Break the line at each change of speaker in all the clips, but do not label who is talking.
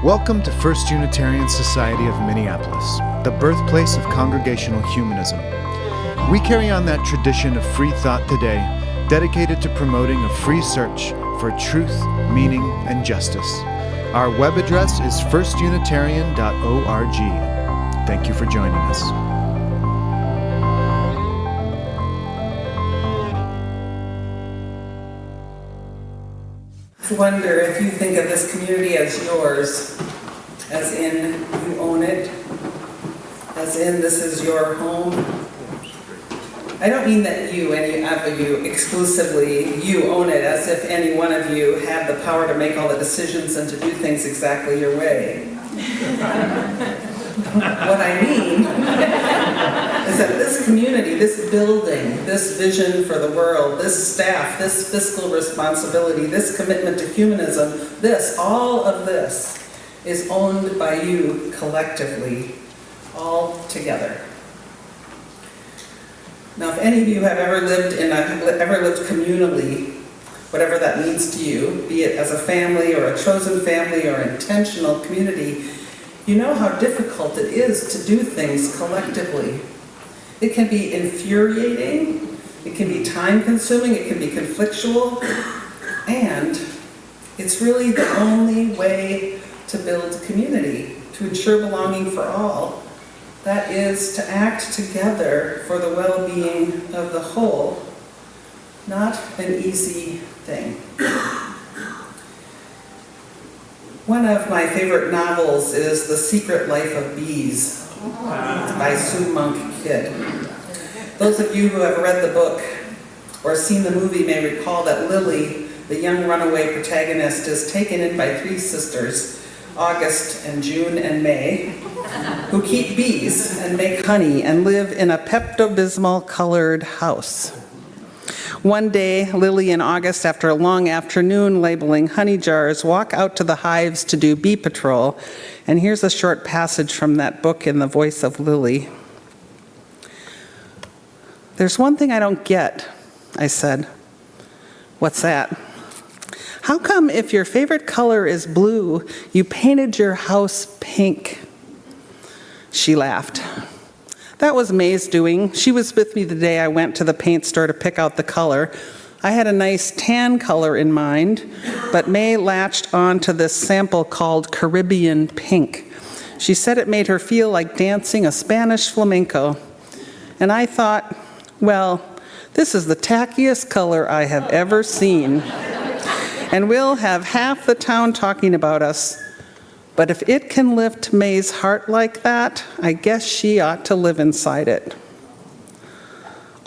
Welcome to First Unitarian Society of Minneapolis, the birthplace of congregational humanism. We carry on that tradition of free thought today, dedicated to promoting a free search for truth, meaning, and justice. Our web address is firstunitarian.org. Thank you for joining us.
I wonder if you think of this community as yours, as in you own it, as in this is your home. I don't mean that you, any of you, exclusively, you own it, as if any one of you had the power to make all the decisions and to do things exactly your way. What I mean is that this community, this building, this vision for the world, this staff, this fiscal responsibility, this commitment to humanism, all of this is owned by you collectively, all together. Now, if any of you have ever lived communally, whatever that means to you, be it as a family or a chosen family or intentional community, you know how difficult it is to do things collectively. It can be infuriating, it can be time-consuming, it can be conflictual, and it's really the only way to build community, to ensure belonging for all. That is to act together for the well-being of the whole. Not an easy thing. One of my favorite novels is The Secret Life of Bees by Sue Monk Kidd. Those of you who have read the book or seen the movie may recall that Lily, the young runaway protagonist, is taken in by three sisters, August and June and May, who keep bees and make honey and live in a Pepto-Bismol colored house. One day, Lily and August, after a long afternoon labeling honey jars, walk out to the hives to do bee patrol. And here's a short passage from that book in the voice of Lily. "There's one thing I don't get," I said. "What's that?" "How come if your favorite color is blue, you painted your house pink?" She laughed. "That was May's doing. She was with me the day I went to the paint store to pick out the color. I had a nice tan color in mind, but May latched on to this sample called Caribbean pink. She said it made her feel like dancing a Spanish flamenco. And I thought, well, this is the tackiest color I have ever seen. And we'll have half the town talking about us. But if it can lift May's heart like that, I guess she ought to live inside it."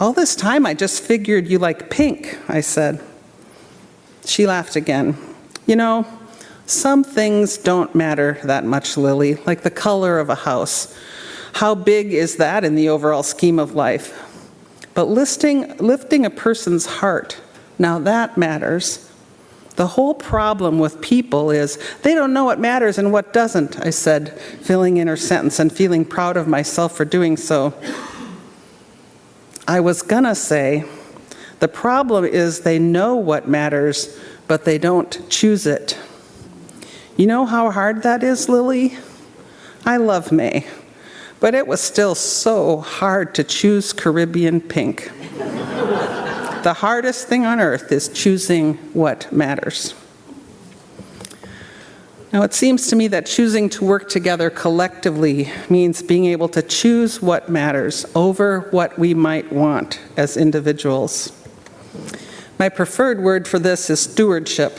"All this time I just figured you like pink," I said. She laughed again. "You know, some things don't matter that much, Lily, like the color of a house. How big is that in the overall scheme of life? But lifting a person's heart, now that matters. The whole problem with people is they don't know what matters and what doesn't," I said, filling in her sentence and feeling proud of myself for doing so. I was gonna say, the problem is they know what matters, but they don't choose it. You know how hard that is, Lily? I love May, but it was still so hard to choose Caribbean pink. The hardest thing on earth is choosing what matters. Now, it seems to me that choosing to work together collectively means being able to choose what matters over what we might want as individuals. My preferred word for this is stewardship,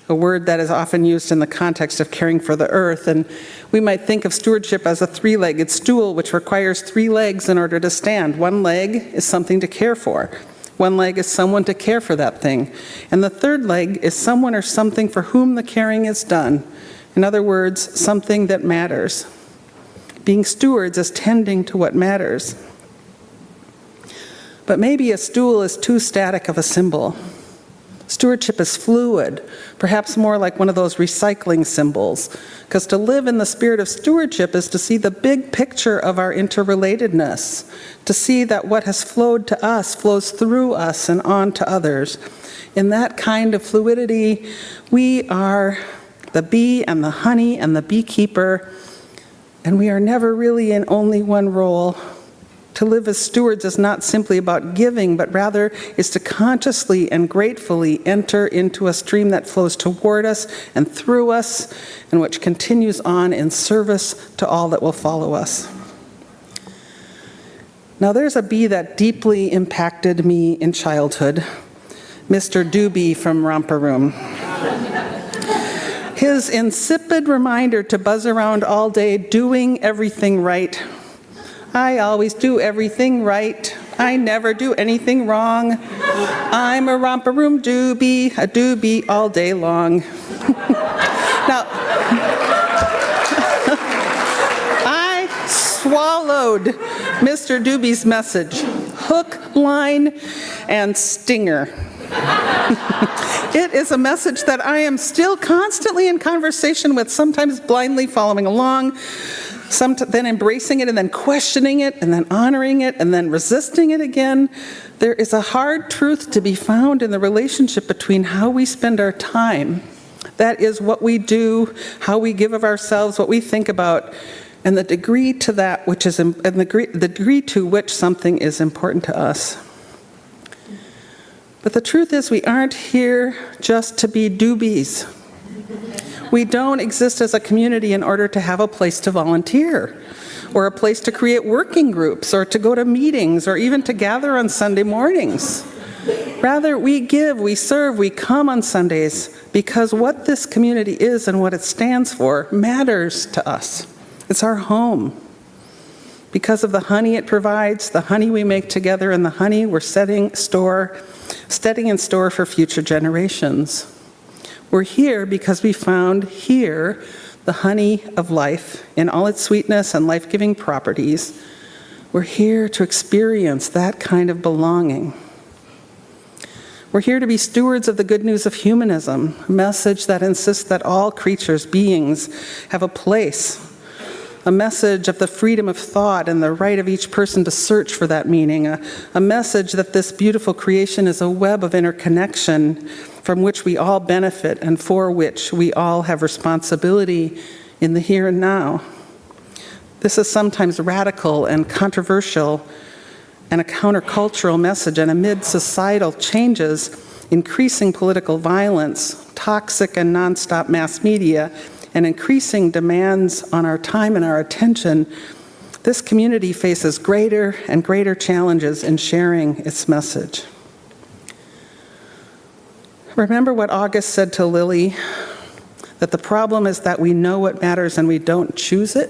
a word that is often used in the context of caring for the earth, and we might think of stewardship as a three-legged stool which requires three legs in order to stand. One leg is something to care for. One leg is someone to care for that thing. And the third leg is someone or something for whom the caring is done. In other words, something that matters. Being stewards is tending to what matters. But maybe a stool is too static of a symbol. Stewardship is fluid, perhaps more like one of those recycling symbols. Because to live in the spirit of stewardship is to see the big picture of our interrelatedness, to see that what has flowed to us flows through us and on to others. In that kind of fluidity, we are the bee and the honey and the beekeeper, and we are never really in only one role. To live as stewards is not simply about giving, but rather is to consciously and gratefully enter into a stream that flows toward us and through us, and which continues on in service to all that will follow us. Now, there's a bee that deeply impacted me in childhood, Mr. Doobie from Romper Room. His insipid reminder to buzz around all day doing everything right. I always do everything right. I never do anything wrong. I'm a Romper Room doobie, a doobie all day long. Now, I swallowed Mr. Doobie's message, hook, line, and stinger. It is a message that I am still constantly in conversation with, sometimes blindly following along, then embracing it and then questioning it and then honoring it and then resisting it again. There is a hard truth to be found in the relationship between how we spend our time, that is what we do, how we give of ourselves, what we think about, and the degree to that which is, and the degree to which something is important to us. But the truth is, we aren't here just to be doobies. We don't exist as a community in order to have a place to volunteer, or a place to create working groups, or to go to meetings, or even to gather on Sunday mornings. Rather, we give, we serve, we come on Sundays because what this community is and what it stands for matters to us. It's our home. Because of the honey it provides, the honey we make together, and the honey we're setting in store for future generations. We're here because we found here the honey of life in all its sweetness and life-giving properties. We're here to experience that kind of belonging. We're here to be stewards of the good news of humanism, a message that insists that all creatures, beings, have a place. A message of the freedom of thought and the right of each person to search for that meaning. A message that this beautiful creation is a web of interconnection from which we all benefit and for which we all have responsibility in the here and now. This is sometimes radical and controversial and a countercultural message, and amid societal changes, increasing political violence, toxic and nonstop mass media, and increasing demands on our time and our attention, this community faces greater and greater challenges in sharing its message. Remember what August said to Lily, that the problem is that we know what matters and we don't choose it?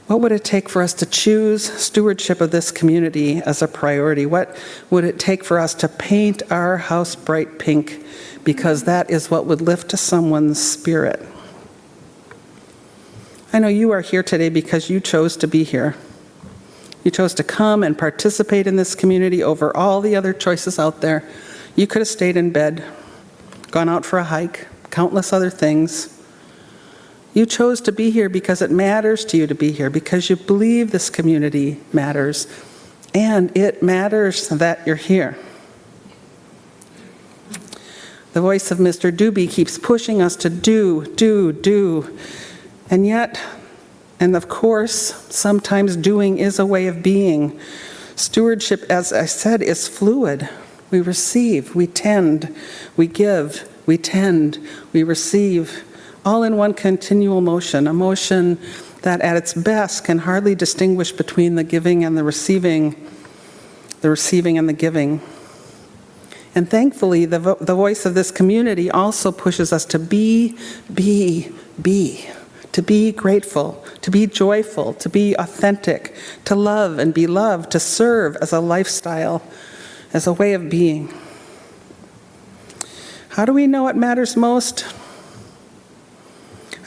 What would it take for us to choose stewardship of this community as a priority? What would it take for us to paint our house bright pink? Because that is what would lift someone's spirit. I know you are here today because you chose to be here. You chose to come and participate in this community over all the other choices out there. You could have stayed in bed, gone out for a hike, countless other things. You chose to be here because it matters to you to be here, because you believe this community matters, and it matters that you're here. The voice of Mr. Doobie keeps pushing us to do. And yet, and of course, sometimes doing is a way of being. Stewardship, as I said, is fluid. We receive, we tend, we give, we tend, we receive, all in one continual motion, a motion that at its best can hardly distinguish between the giving and the receiving and the giving. And thankfully, the voice of this community also pushes us to be, to be grateful, to be joyful, to be authentic, to love and be loved, to serve as a lifestyle, as a way of being. How do we know what matters most?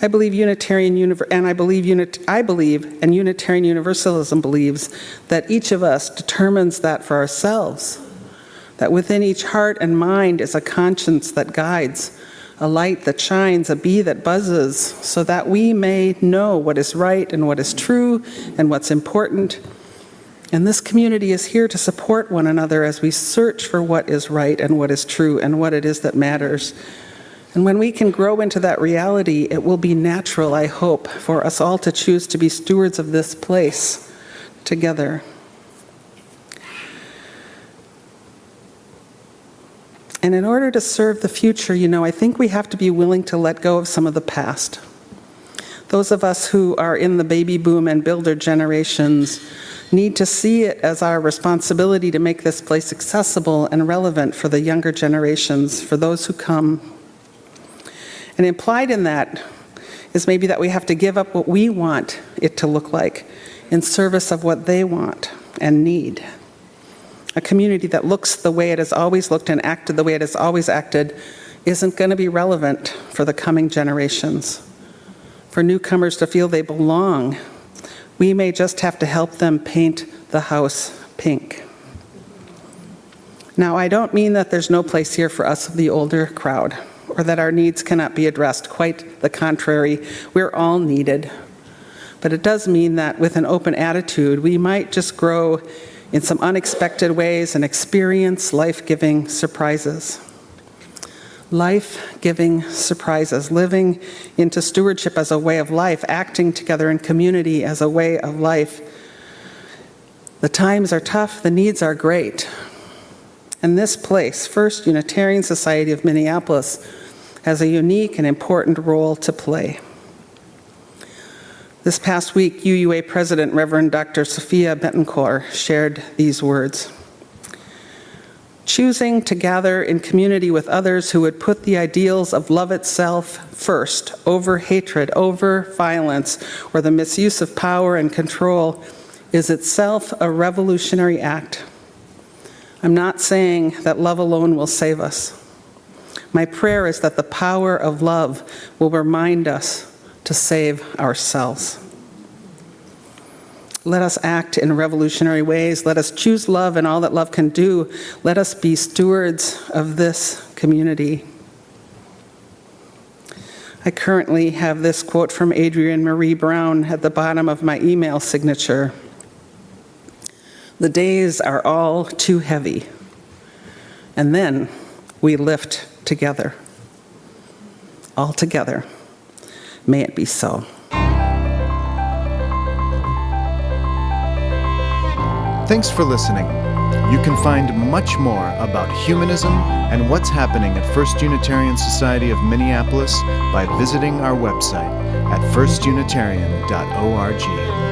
I believe Unitarian Universalism believes that each of us determines that for ourselves. That within each heart and mind is a conscience that guides, a light that shines, a bee that buzzes, so that we may know what is right and what is true and what's important. And this community is here to support one another as we search for what is right and what is true and what it is that matters. And when we can grow into that reality, it will be natural, I hope, for us all to choose to be stewards of this place together. And in order to serve the future, I think we have to be willing to let go of some of the past. Those of us who are in the baby boom and builder generations need to see it as our responsibility to make this place accessible and relevant for the younger generations, for those who come. And implied in that is maybe that we have to give up what we want it to look like in service of what they want and need. A community that looks the way it has always looked and acted the way it has always acted isn't going to be relevant for the coming generations. For newcomers to feel they belong, we may just have to help them paint the house pink. Now, I don't mean that there's no place here for us of the older crowd, or that our needs cannot be addressed. Quite the contrary, we're all needed. But it does mean that with an open attitude, we might just grow in some unexpected ways and experience life-giving surprises. Life-giving surprises, living into stewardship as a way of life, acting together in community as a way of life. The times are tough, the needs are great. And this place, First Unitarian Society of Minneapolis, has a unique and important role to play. This past week, UUA President Reverend Dr. Sophia Betancourt shared these words. Choosing to gather in community with others who would put the ideals of love itself first, over hatred, over violence, or the misuse of power and control, is itself a revolutionary act. I'm not saying that love alone will save us. My prayer is that the power of love will remind us to save ourselves. Let us act in revolutionary ways. Let us choose love and all that love can do. Let us be stewards of this community. I currently have this quote from Adrienne Marie Brown at the bottom of my email signature. The days are all too heavy, and then we lift together. All together. May it be so.
Thanks for listening. You can find much more about humanism and what's happening at First Unitarian Society of Minneapolis by visiting our website at firstunitarian.org.